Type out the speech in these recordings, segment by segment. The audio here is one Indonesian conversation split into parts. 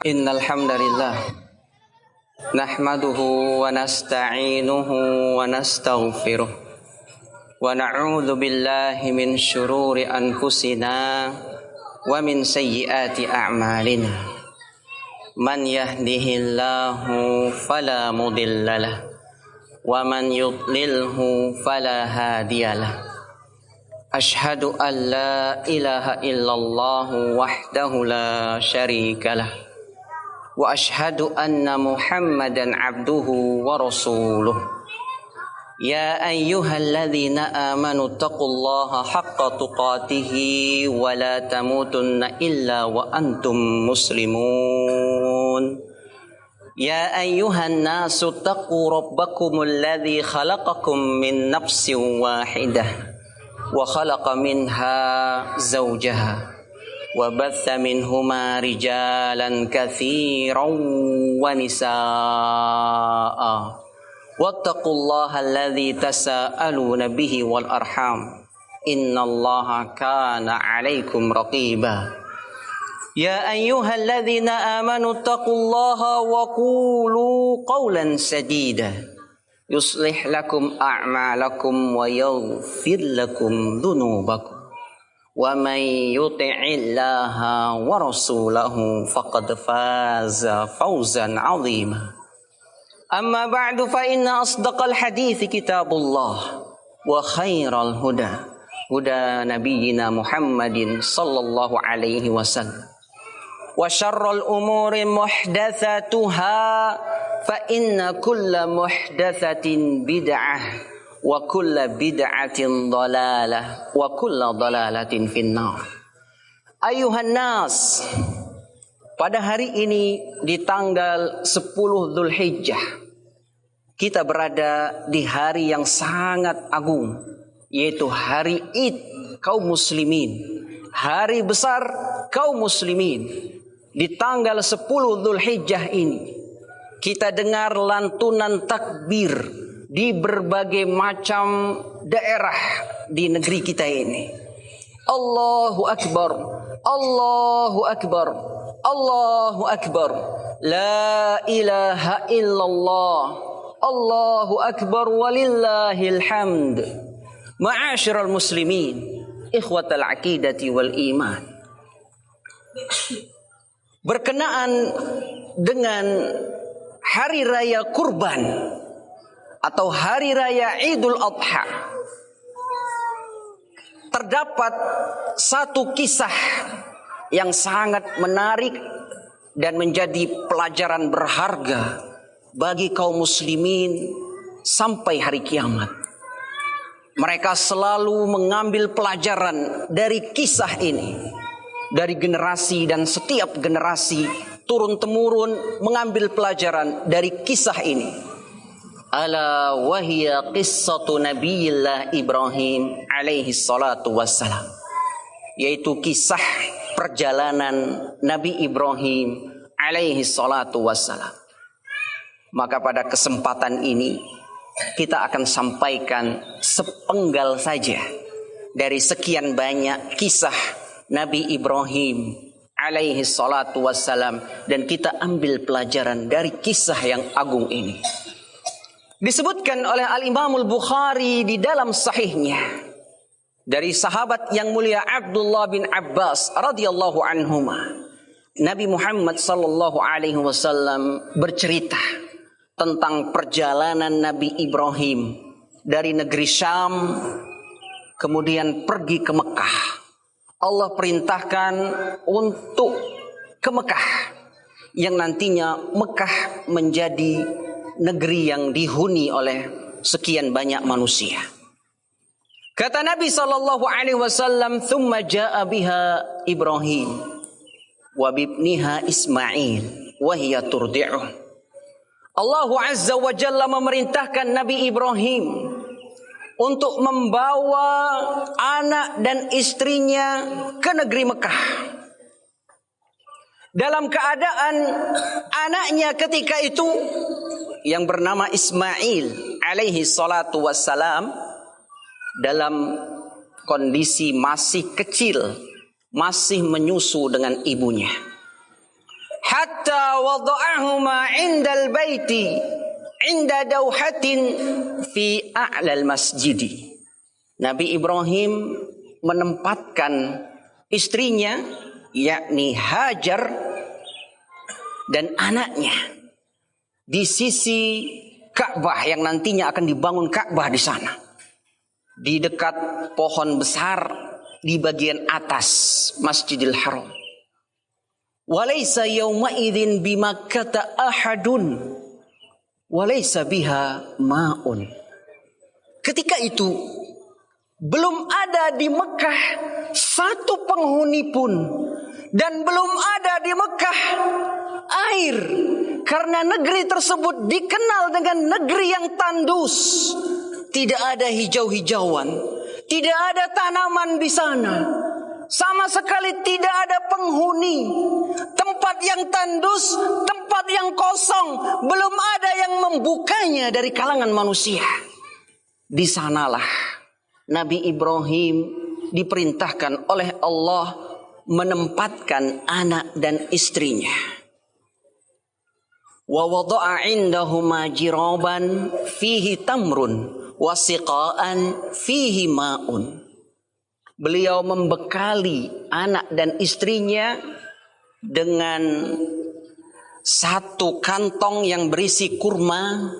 Innal hamdalillah nahmaduhu wa nasta'inuhu wa nastaghfiruh wa na'udzu billahi min syururi anfusina wa min sayyiati a'malina. Man yahdihillahu fala mudhillalah wa man yudlilhu fala hadiyalah. Ashhadu an la ilaha illallah wahdahu la syarikalah wa ashhadu anna Muhammadan abduhu wa rasuluh. Ya ayyuhalladzina amanu taqullaha haqqa tuqatihi wa la tamutunna illa wa antum muslimun. Ya ayyuhan nasu taqu rabbakumul ladzi khalaqakum min nafsin wahidah wa khalaqa minha zawjaha wa batha minhuma rijalan katsiran wa nisaa. Wattaqullaha alladzi tasaaluna bihi wal arham. Innallaha kana 'alaikum raqiba. Ya ayyuhalladzina amanu taqullaha wa qulu qawlan sadida. Yuslih lakum a'malakum wa yaghfir lakum dhunubakum. Wa may yuti'illaha wa rasulahu faqad faza fawzan 'azima. Amma ba'du fa inna asdaqal hadithi kitabullah wa khairal huda huda nabiyyina Muhammadin sallallahu alaihi wasallam. Wa syarrul umuri muhdatsatuha fa inna kulla muhdatsatin bid'ah wa kulla bid'atin dhalalah wa kulla dhalalatin finnar. Ayuhan nas, pada hari ini di tanggal 10 Dzulhijjah kita berada di hari yang sangat agung, yaitu hari Id kaum muslimin, hari besar kaum muslimin. Di tanggal 10 Dzulhijjah ini kita dengar lantunan takbir di berbagai macam daerah di negeri kita ini. Allahu Akbar, Allahu Akbar, Allahu Akbar, la ilaha illallah, Allahu Akbar walillahil hamd. Ma'asyiral muslimin, ikhwatal aqidati wal iman. Berkenaan dengan hari raya kurban atau hari raya Idul Adha, terdapat satu kisah yang sangat menarik dan menjadi pelajaran berharga bagi kaum muslimin sampai hari kiamat. Mereka selalu mengambil pelajaran dari kisah ini, dari generasi dan setiap generasi turun-temurun mengambil pelajaran dari kisah ini. Ala wahya qissatu Nabiyillah Ibrahim alaihi salatu wassalam, yaitu kisah perjalanan Nabi Ibrahim alaihi salatu wassalam. Maka pada kesempatan ini kita akan sampaikan sepenggal saja dari sekian banyak kisah Nabi Ibrahim alaihi salatu wassalam, dan kita ambil pelajaran dari kisah yang agung ini. Disebutkan oleh Al-Imamul Bukhari di dalam sahihnya dari sahabat yang mulia Abdullah bin Abbas radhiyallahu anhuma, Nabi Muhammad sallallahu alaihi wasallam bercerita tentang perjalanan Nabi Ibrahim dari negeri Syam kemudian pergi ke Mekah. Allah perintahkan untuk ke Mekah, yang nantinya Mekah menjadi negeri yang dihuni oleh sekian banyak manusia. Kata Nabi sallallahu alaihi wasallam, "Tsumma jaa biha Ibrahim wa bibniha Ismail wa hiya turdi'uh." Allah Azza wa Jalla memerintahkan Nabi Ibrahim untuk membawa anak dan istrinya ke negeri Mekah. Dalam keadaan anaknya ketika itu yang bernama Ismail alaihi salatu wassalam dalam kondisi masih kecil, masih menyusu dengan ibunya. hatta wada'ahuma 'indal baiti 'inda dawhatin fi a'lal masjidi. Nabi Ibrahim menempatkan istrinya, yakni Hajar dan anaknya di sisi Ka'bah yang nantinya akan dibangun Ka'bah di sana, di dekat pohon besar di bagian atas Masjidil Haram. Walaysa yawma idzin bimakkata ahadun walaysa biha ma'un. Ketika itu belum ada di Mekah satu penghuni pun, dan belum ada di Mekah air, karena negeri tersebut dikenal dengan negeri yang tandus. Tidak ada hijau-hijauan, tidak ada tanaman di sana, sama sekali tidak ada penghuni. Tempat yang tandus, tempat yang kosong, belum ada yang membukanya dari kalangan manusia. Di sanalah Nabi Ibrahim diperintahkan oleh Allah menempatkan anak dan istrinya. Wa wada'a 'indahuma jiraban fihi tamrun wa siqaan fihi ma'un. Beliau membekali anak dan istrinya dengan satu kantong yang berisi kurma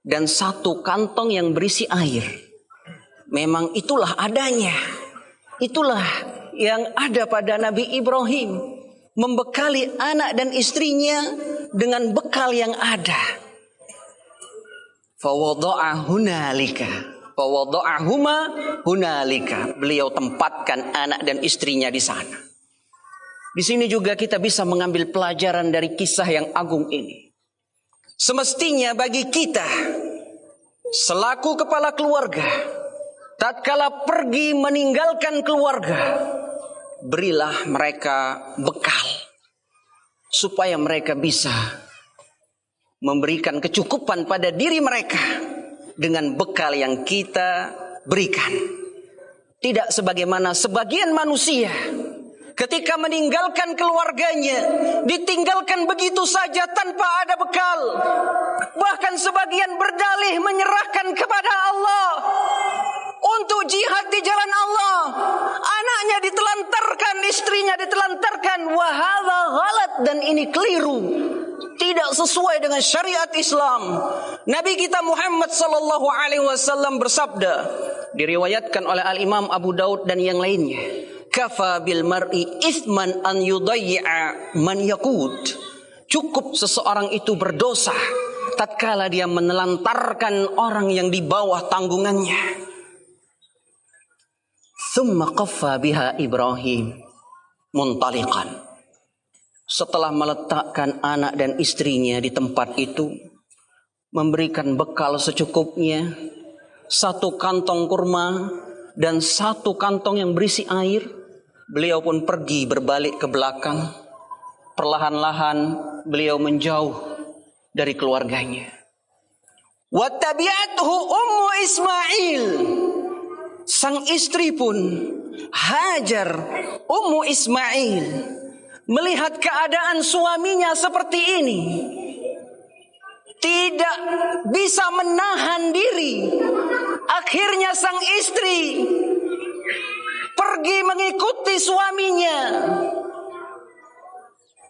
dan satu kantong yang berisi air. Memang itulah adanya. Itulah yang ada pada Nabi Ibrahim, membekali anak dan istrinya dengan bekal yang ada. Fawada'ahuma hunalika. Beliau tempatkan anak dan istrinya di sana. Di sini juga kita bisa mengambil pelajaran dari kisah yang agung ini. Semestinya bagi kita selaku kepala keluarga, tatkala pergi meninggalkan keluarga, berilah mereka bekal supaya mereka bisa memberikan kecukupan pada diri mereka dengan bekal yang kita berikan. Tidak sebagaimana sebagian manusia ketika meninggalkan keluarganya, ditinggalkan begitu saja tanpa ada bekal. Bahkan sebagian berdalih menyerahkan kepada Allah untuk jihad di jalan Allah. Anaknya ditelantarkan, istrinya ditelantarkan. Wa hadza ghalat, dan ini keliru. Tidak sesuai dengan syariat Islam. Nabi kita Muhammad sallallahu alaihi wasallam bersabda, diriwayatkan oleh Al-Imam Abu Daud dan yang lainnya, kafa bil mar'i ithman an yudayya man yaqut. Cukup seseorang itu berdosa tatkala dia menelantarkan orang yang di bawah tanggungannya. Thumma qaffa biha Ibrahim muntaliqan. Setelah meletakkan anak dan istrinya di tempat itu, memberikan bekal secukupnya, satu kantong kurma dan satu kantong yang berisi air, beliau pun pergi berbalik ke belakang. Perlahan-lahan beliau menjauh dari keluarganya. Wattabi'atuhu ummu Ismail. Sang istri pun Hajar, ummu Ismail, melihat keadaan suaminya seperti ini, tidak bisa menahan diri. Akhirnya sang istri pergi mengikuti suaminya.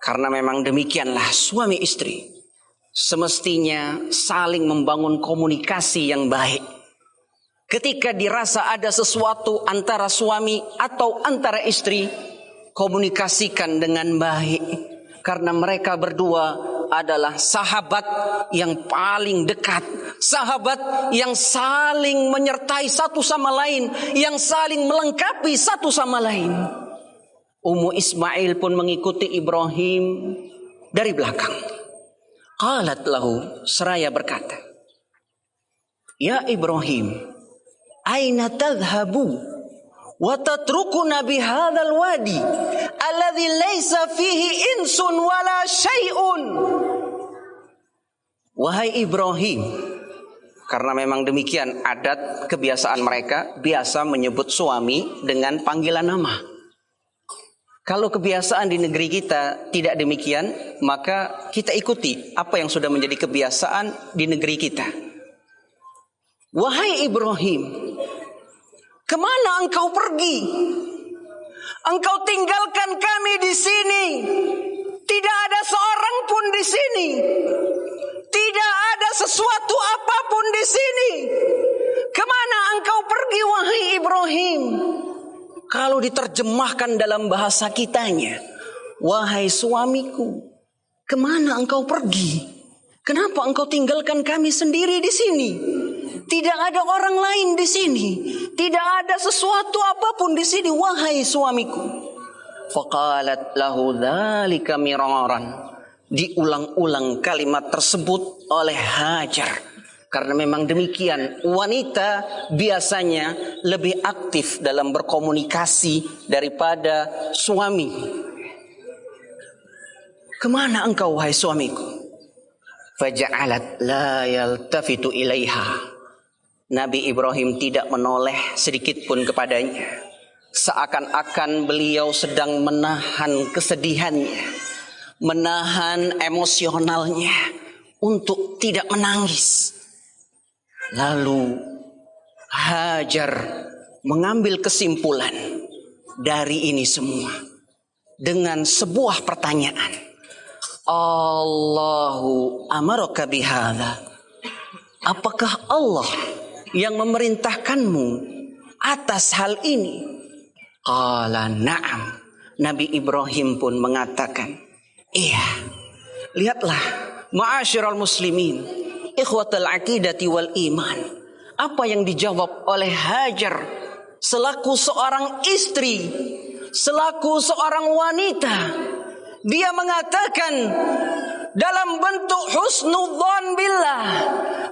Karena memang demikianlah suami istri, semestinya saling membangun komunikasi yang baik. Ketika dirasa ada sesuatu antara suami atau antara istri, komunikasikan dengan baik. Karena mereka berdua adalah sahabat yang paling dekat, sahabat yang saling menyertai satu sama lain, yang saling melengkapi satu sama lain. Ummu Ismail pun mengikuti Ibrahim dari belakang. Qalat lahu, seraya berkata, ya Ibrahim, aina tadhhabu wa tatrukuna bihadzal wadi alladhi laysa fihi insun wala syai'un. Wahai Ibrahim, karena memang demikian adat kebiasaan mereka, biasa menyebut suami dengan panggilan nama. Kalau kebiasaan di negeri kita tidak demikian, maka kita ikuti apa yang sudah menjadi kebiasaan di negeri kita. Wahai Ibrahim, kemana engkau pergi? Engkau tinggalkan kami di sini. Tidak ada seorang pun di sini. Tidak ada sesuatu apapun di sini. Kemana engkau pergi, wahai Ibrahim? Kalau diterjemahkan dalam bahasa kitanya, wahai suamiku, kemana engkau pergi? Kenapa engkau tinggalkan kami sendiri di sini? Tidak ada orang lain di sini. Tidak ada sesuatu apapun di sini, wahai suamiku. Faqalat lahu dzalika miraran. Diulang-ulang kalimat tersebut oleh Hajar. Karena memang demikian, wanita biasanya lebih aktif dalam berkomunikasi daripada suami. Kemana engkau, wahai suamiku? Faja'alat la yaltafitu ilaiha. Nabi Ibrahim tidak menoleh sedikit pun kepadanya. Seakan-akan beliau sedang menahan kesedihannya, menahan emosionalnya untuk tidak menangis. Lalu Hajar mengambil kesimpulan dari ini semua dengan sebuah pertanyaan. Allahu amaraka bihadza. Apakah Allah yang memerintahkanmu atas hal ini? Qala na'am. Nabi Ibrahim pun mengatakan, iya. Lihatlah, ma'asyiral muslimin, ikhwatal aqidati wal iman. Apa yang dijawab oleh Hajar selaku seorang istri, selaku seorang wanita. Dia mengatakan dalam bentuk husnudzon billah,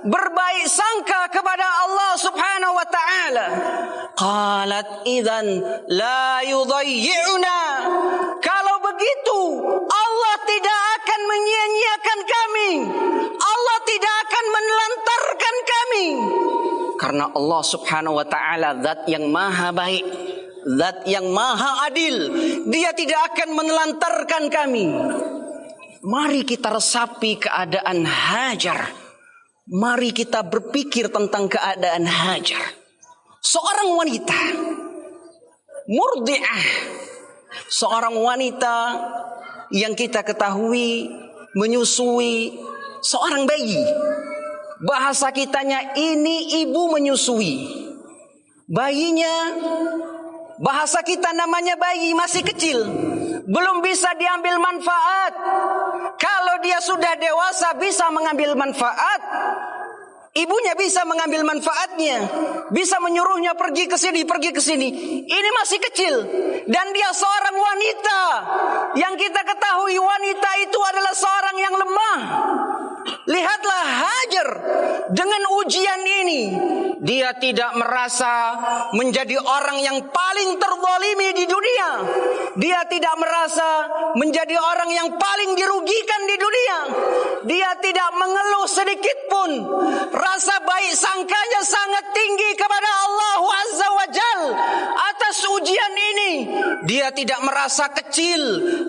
berbaik sangka kepada Allah subhanahu wa ta'ala. Qalat idzan la yudayyi'una. Kalau begitu Allah tidak akan menyia-nyiakan kami. Allah tidak akan menelantarkan kami. Karena Allah subhanahu wa ta'ala zat yang maha baik, zat yang maha adil. Dia tidak akan menelantarkan kami. Mari kita resapi keadaan Hajar. Mari kita berpikir tentang keadaan Hajar. Seorang wanita murdi'ah, seorang wanita yang kita ketahui menyusui seorang bayi. Bahasa kitanya ini ibu menyusui. Bayinya, bahasa kita namanya bayi masih kecil, belum bisa diambil manfaat. Kalau dia sudah dewasa bisa mengambil manfaat, ibunya bisa mengambil manfaatnya, bisa menyuruhnya pergi ke sini, pergi ke sini. Ini masih kecil dan dia seorang wanita yang kita ketahui wanita itu adalah seorang yang lemah. Lihatlah Hajar dengan ujian ini, dia tidak merasa menjadi orang yang paling terzalimi di dunia. Dia tidak merasa menjadi orang yang paling dirugikan di dunia. Dia tidak mengeluh sedikit pun. Rasa baik sangkanya sangat tinggi kepada Allah Azza wa Jal atas ujian ini. Dia tidak merasa kecil,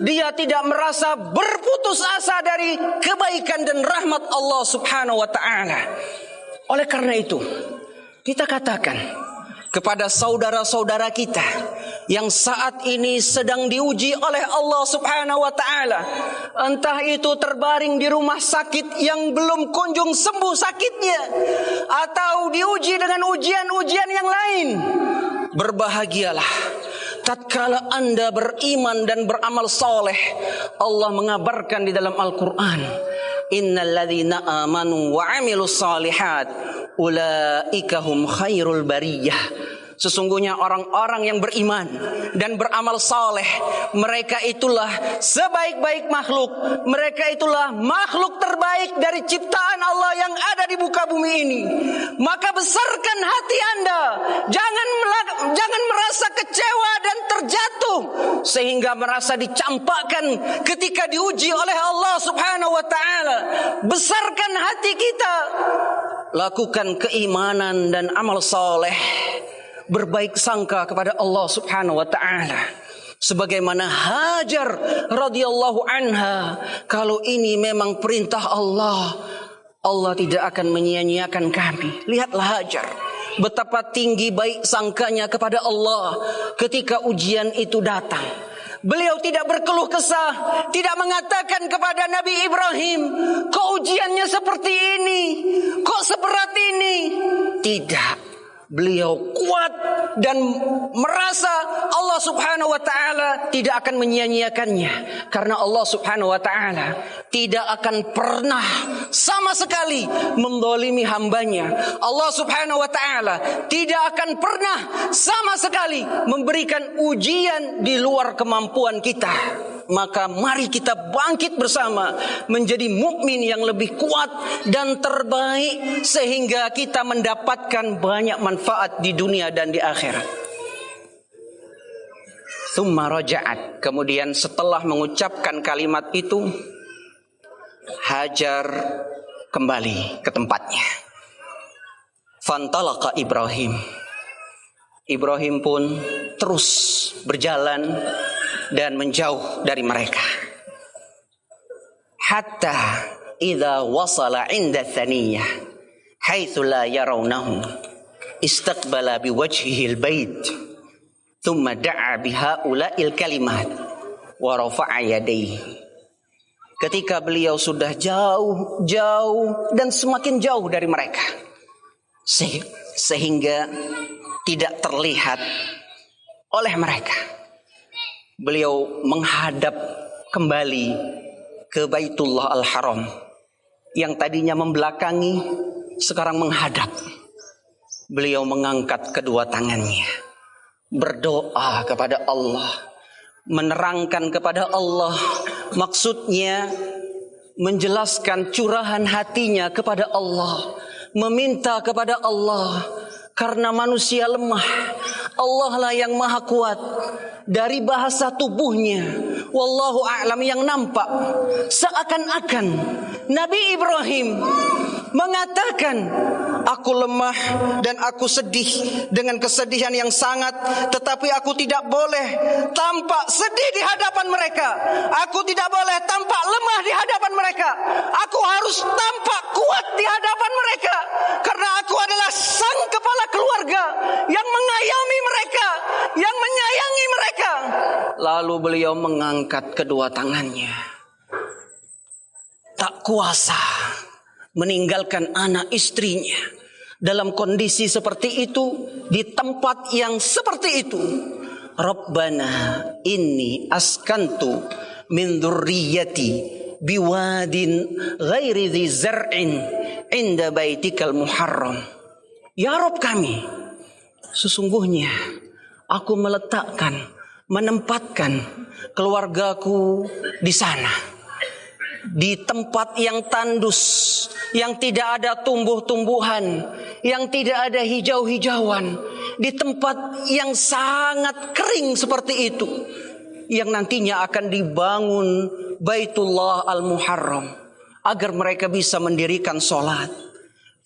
dia tidak merasa berputus asa dari kebaikan dan rahmat Allah subhanahu wa ta'ala. Oleh karena itu, kita katakan kepada saudara-saudara kita yang saat ini sedang diuji oleh Allah subhanahu wa ta'ala, entah itu terbaring di rumah sakit yang belum kunjung sembuh sakitnya, atau diuji dengan ujian-ujian yang lain, berbahagialah tatkala Anda beriman dan beramal soleh. Allah mengabarkan di dalam Al-Quran, innal ladzina amanu wa amilus solihat ulaika hum khairul bariyah. Sesungguhnya orang-orang yang beriman dan beramal saleh, mereka itulah sebaik-baik makhluk. Mereka itulah makhluk terbaik dari ciptaan Allah yang ada di muka bumi ini. Maka besarkan hati Anda, jangan merasa kecewa dan terjatuh sehingga merasa dicampakkan ketika diuji oleh Allah subhanahu wa ta'ala. Besarkan hati kita, lakukan keimanan dan amal saleh, berbaik sangka kepada Allah subhanahu wa ta'ala. Sebagaimana Hajar radhiyallahu anha, kalau ini memang perintah Allah, Allah tidak akan menyia-nyiakan kami. Lihatlah Hajar, betapa tinggi baik sangkanya kepada Allah ketika ujian itu datang. Beliau tidak berkeluh kesah, tidak mengatakan kepada Nabi Ibrahim, kok ujiannya seperti ini, kok seberat ini. Tidak. Beliau kuat dan merasa Allah subhanahu wa ta'ala tidak akan menyia-nyiakannya. Karena Allah subhanahu wa ta'ala tidak akan pernah sama sekali mendolimi hambanya. Allah subhanahu wa ta'ala tidak akan pernah sama sekali memberikan ujian di luar kemampuan kita. Maka mari kita bangkit bersama menjadi mukmin yang lebih kuat dan terbaik, sehingga kita mendapatkan banyak manfaat di dunia dan di akhirat. Tsumma raja'at, kemudian setelah mengucapkan kalimat itu, Hajar kembali ke tempatnya. Fantalaqa Ibrahim. Ibrahim pun terus berjalan dan menjauh dari mereka. Hatta idza wasala 'inda thaniyah haitsu la yarawnahu istaqbala biwajhihi al-bait thumma da'a bihaula'il kalimat wa rafa'a yadayhi. Ketika beliau sudah jauh dan semakin jauh dari mereka, sehingga tidak terlihat oleh mereka, beliau menghadap kembali ke Baitullah Al-Haram. Yang tadinya membelakangi, sekarang menghadap. Beliau mengangkat kedua tangannya, berdoa kepada Allah, menerangkan kepada Allah, maksudnya menjelaskan curahan hatinya kepada Allah, meminta kepada Allah. Karena manusia lemah, Allah lah yang maha kuat. Dari bahasa tubuhnya, wallahu a'lam, yang nampak seakan-akan Nabi Ibrahim mengatakan, aku lemah dan aku sedih dengan kesedihan yang sangat, tetapi aku tidak boleh tampak sedih di hadapan mereka. Aku tidak boleh tampak lemah di hadapan mereka. Aku harus tampak kuat di hadapan mereka, karena aku adalah sang kepala keluarga yang mengayomi mereka, yang menyayangi mereka. Lalu beliau mengangkat kedua tangannya, tak kuasa meninggalkan anak istrinya dalam kondisi seperti itu, di tempat yang seperti itu. Rabbana inni askantu min dzurriyyati biwadin ghairi dzi zar'in inda baitikal muharram. Ya Rabb kami, sesungguhnya aku menempatkan keluargaku di sana, di tempat yang tandus, yang tidak ada tumbuh-tumbuhan, yang tidak ada hijau-hijauan, di tempat yang sangat kering seperti itu, yang nantinya akan dibangun Baitullah Al-Muharram, agar mereka bisa mendirikan sholat.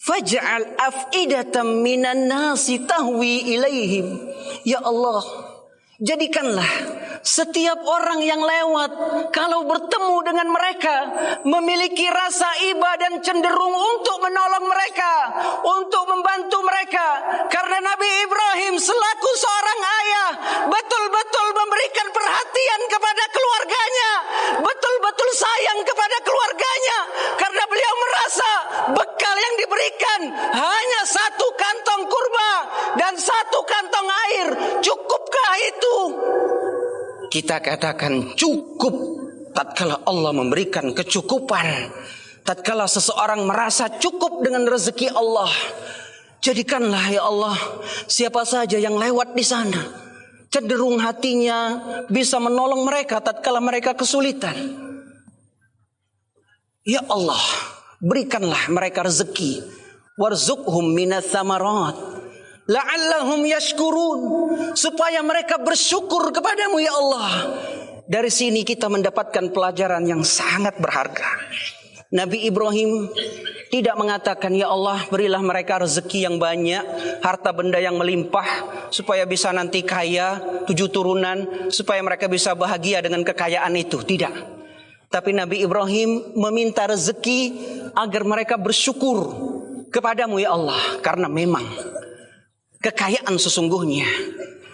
Faj'al af'idatan minan nasi tahwi ilaihim. Ya Allah, jadikanlah setiap orang yang lewat, kalau bertemu dengan mereka, memiliki rasa iba dan cenderung untuk menolong mereka, untuk membantu mereka. Karena Nabi Ibrahim selaku seorang ayah betul-betul memberikan perhatian kepada keluarganya, betul-betul sayang kepada keluarganya. Karena beliau merasa bekal yang diberikan hanya satu kantong kurma dan satu kantong air. Cukupkah itu? Kita katakan cukup tatkala Allah memberikan kecukupan, tatkala seseorang merasa cukup dengan rezeki Allah. Jadikanlah ya Allah siapa saja yang lewat di sana, cenderung hatinya bisa menolong mereka tatkala mereka kesulitan. Ya Allah, berikanlah mereka rezeki. Warzuqhum minats tsamarat la'allahum yashkurun, supaya mereka bersyukur kepadamu ya Allah. Dari sini kita mendapatkan pelajaran yang sangat berharga. Nabi Ibrahim Tidak mengatakan, ya Allah berilah mereka rezeki yang banyak, harta benda yang melimpah, supaya bisa nanti kaya, 7 turunan, supaya mereka bisa bahagia dengan kekayaan itu. Tidak. Tapi Nabi Ibrahim meminta rezeki agar mereka bersyukur kepadamu ya Allah. Karena memang kekayaan sesungguhnya,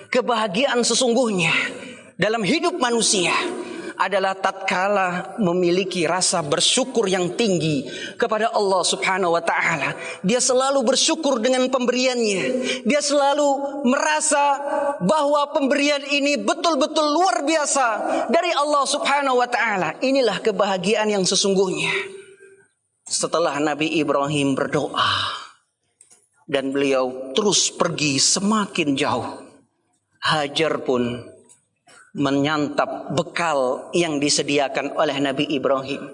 kebahagiaan sesungguhnya dalam hidup manusia adalah tatkala memiliki rasa bersyukur yang tinggi kepada Allah Subhanahu wa taala. Dia selalu bersyukur dengan pemberiannya. Dia selalu merasa bahwa pemberian ini betul-betul luar biasa dari Allah Subhanahu wa taala. Inilah kebahagiaan yang sesungguhnya. Setelah Nabi Ibrahim berdoa dan beliau terus pergi semakin jauh, Hajar pun menyantap bekal yang disediakan oleh Nabi Ibrahim.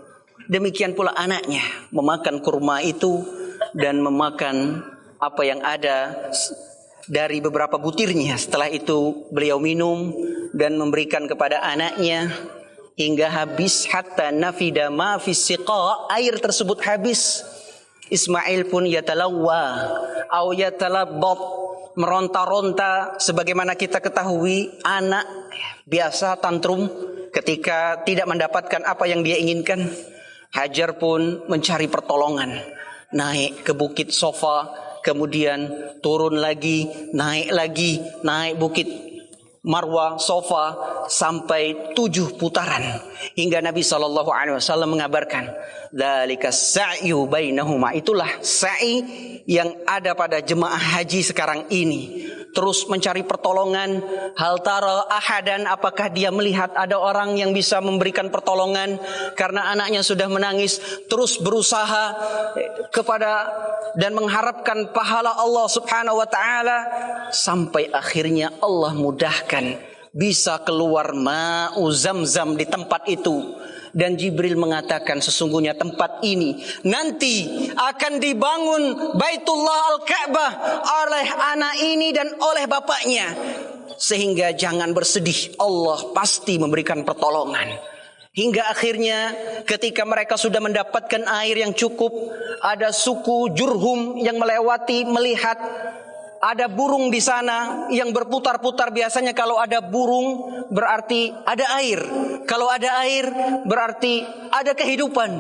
Demikian pula anaknya memakan kurma itu dan memakan apa yang ada dari beberapa butirnya. Setelah itu beliau minum dan memberikan kepada anaknya hingga habis, hatta nafida ma fis siqa, air tersebut habis. Ismail pun yatalawwa au yatalabbat, meronta-ronta. Sebagaimana kita ketahui, anak biasa tantrum ketika tidak mendapatkan apa yang dia inginkan. Hajar pun mencari pertolongan, naik ke bukit Sofa, kemudian turun lagi, naik bukit Marwa, Sofa, sampai 7 putaran. Hingga Nabi SAW mengabarkan, dzalika sa'yu bainahuma, itulah sa'i yang ada pada jemaah haji sekarang ini. Terus mencari pertolongan. Hal tara ahadan, apakah dia melihat ada orang yang bisa memberikan pertolongan karena anaknya sudah menangis. Terus berusaha kepada dan mengharapkan pahala Allah Subhanahu wa taala, sampai akhirnya Allah mudahkan bisa keluar ma'u Zamzam di tempat itu. Dan Jibril mengatakan, sesungguhnya tempat ini nanti akan dibangun Baitullah Al-Ka'bah oleh anak ini dan oleh bapaknya. Sehingga jangan bersedih, Allah pasti memberikan pertolongan. Hingga akhirnya ketika mereka sudah mendapatkan air yang cukup, ada suku Jurhum yang melewati, melihat ada burung di sana yang berputar-putar. Biasanya kalau ada burung berarti ada air. Kalau ada air berarti ada kehidupan.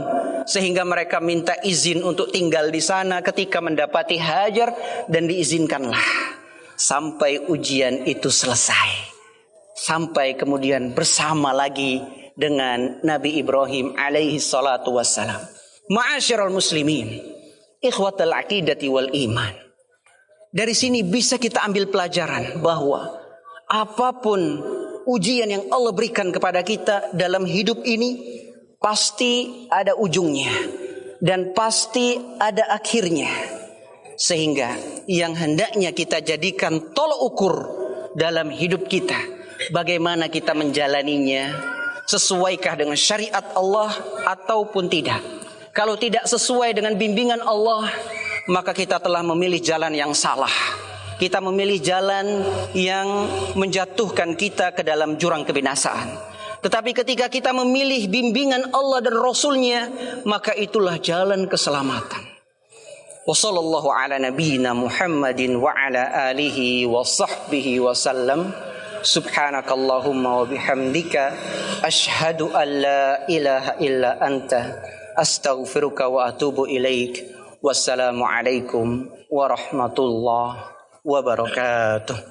Sehingga mereka minta izin untuk tinggal di sana ketika mendapati Hajar, dan diizinkanlah sampai ujian itu selesai. Sampai kemudian bersama lagi dengan Nabi Ibrahim alaihi salatu wassalam. Ma'asyiral muslimin, ikhwatal aqidati wal iman. Dari sini bisa kita ambil pelajaran bahwa apapun ujian yang Allah berikan kepada kita dalam hidup ini, pasti ada ujungnya dan pasti ada akhirnya. Sehingga yang hendaknya kita jadikan tolok ukur dalam hidup kita, bagaimana kita menjalaninya, sesuaikah dengan syariat Allah ataupun tidak. Kalau tidak sesuai dengan bimbingan Allah, maka kita telah memilih jalan yang salah. Kita memilih jalan yang menjatuhkan kita ke dalam jurang kebinasaan. Tetapi ketika kita memilih bimbingan Allah dan Rasulnya, maka itulah jalan keselamatan. Wa sallallahu ala nabiyyina Muhammadin wa ala alihi wa sahbihi wa sallam. Subhanakallahumma wa bihamdika ashhadu an la ilaha illa anta astaghfiruka wa atubu ilaik. Wassalamualaikum warahmatullahi wabarakatuh.